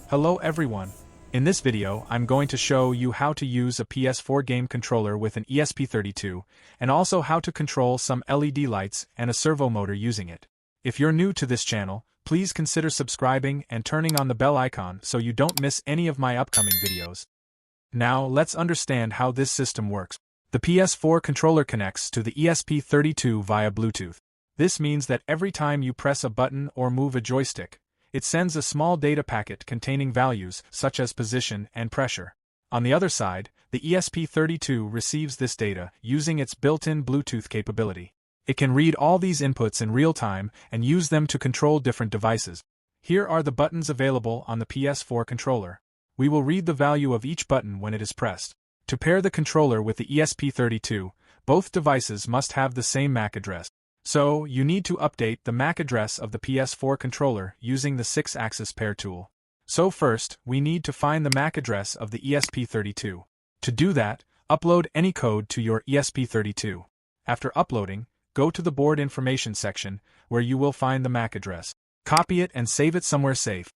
Hello everyone. In this video, I'm going to show you how to use a PS4 game controller with an ESP32, and also how to control some LED lights and a servo motor using it. If you're new to this channel, please consider subscribing and turning on the bell icon so you don't miss any of my upcoming videos. Now, let's understand how this system works. The PS4 controller connects to the ESP32 via Bluetooth. This means that every time you press a button or move a joystick, it sends a small data packet containing values such as position and pressure. On the other side, the ESP32 receives this data using its built-in Bluetooth capability. It can read all these inputs in real time and use them to control different devices. Here are the buttons available on the PS4 controller. We will read the value of each button when it is pressed. To pair the controller with the ESP32, both devices must have the same MAC address. So, you need to update the MAC address of the PS4 controller using the 6-axis pair tool. So first, we need to find the MAC address of the ESP32. To do that, upload any code to your ESP32. After uploading, go to the board information section, where you will find the MAC address. Copy it and save it somewhere safe.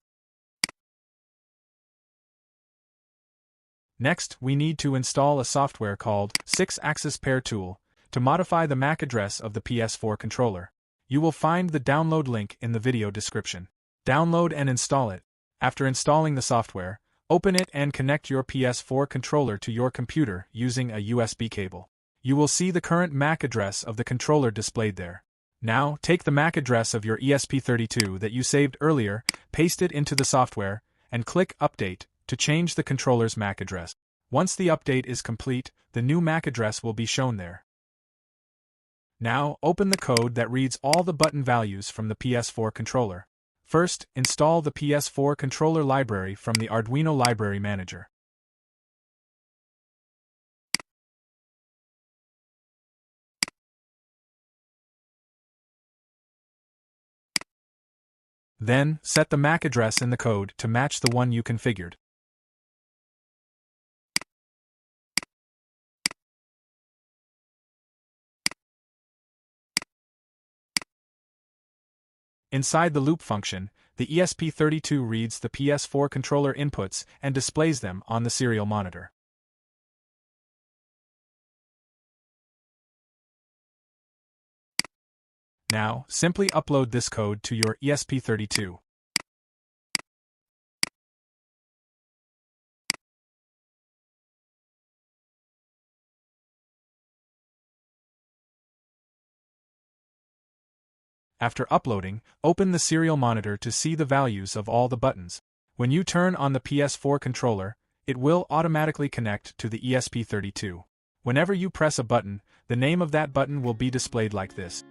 Next, we need to install a software called 6-axis pair tool to modify the MAC address of the PS4 controller. You will find the download link in the video description. Download and install it. After installing the software, open it and connect your PS4 controller to your computer using a USB cable. You will see the current MAC address of the controller displayed there. Now, take the MAC address of your ESP32 that you saved earlier, paste it into the software, and click Update to change the controller's MAC address. Once the update is complete, the new MAC address will be shown there. Now, open the code that reads all the button values from the PS4 controller. First, install the PS4 controller library from the Arduino Library Manager. Then, set the MAC address in the code to match the one you configured. Inside the loop function, the ESP32 reads the PS4 controller inputs and displays them on the serial monitor. Now, simply upload this code to your ESP32. After uploading, open the serial monitor to see the values of all the buttons. When you turn on the PS4 controller, it will automatically connect to the ESP32. Whenever you press a button, the name of that button will be displayed like this.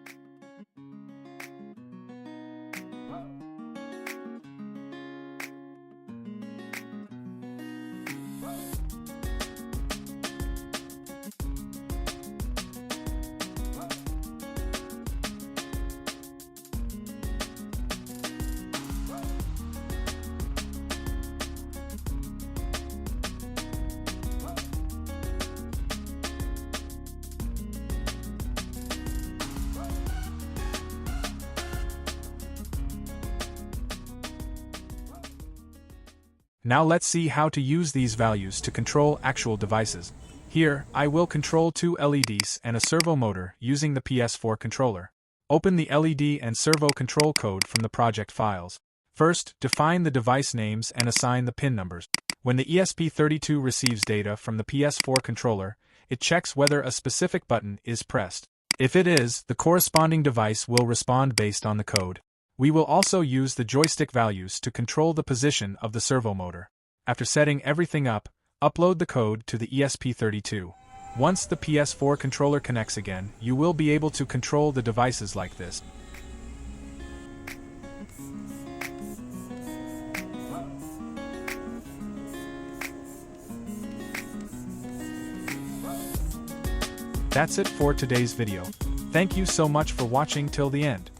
Now let's see how to use these values to control actual devices. Here, I will control two LEDs and a servo motor using the PS4 controller. Open the LED and servo control code from the project files. First, define the device names and assign the pin numbers. When the ESP32 receives data from the PS4 controller, it checks whether a specific button is pressed. If it is, the corresponding device will respond based on the code. We will also use the joystick values to control the position of the servo motor. After setting everything up, upload the code to the ESP32. Once the PS4 controller connects again, you will be able to control the devices like this. That's it for today's video. Thank you so much for watching till the end.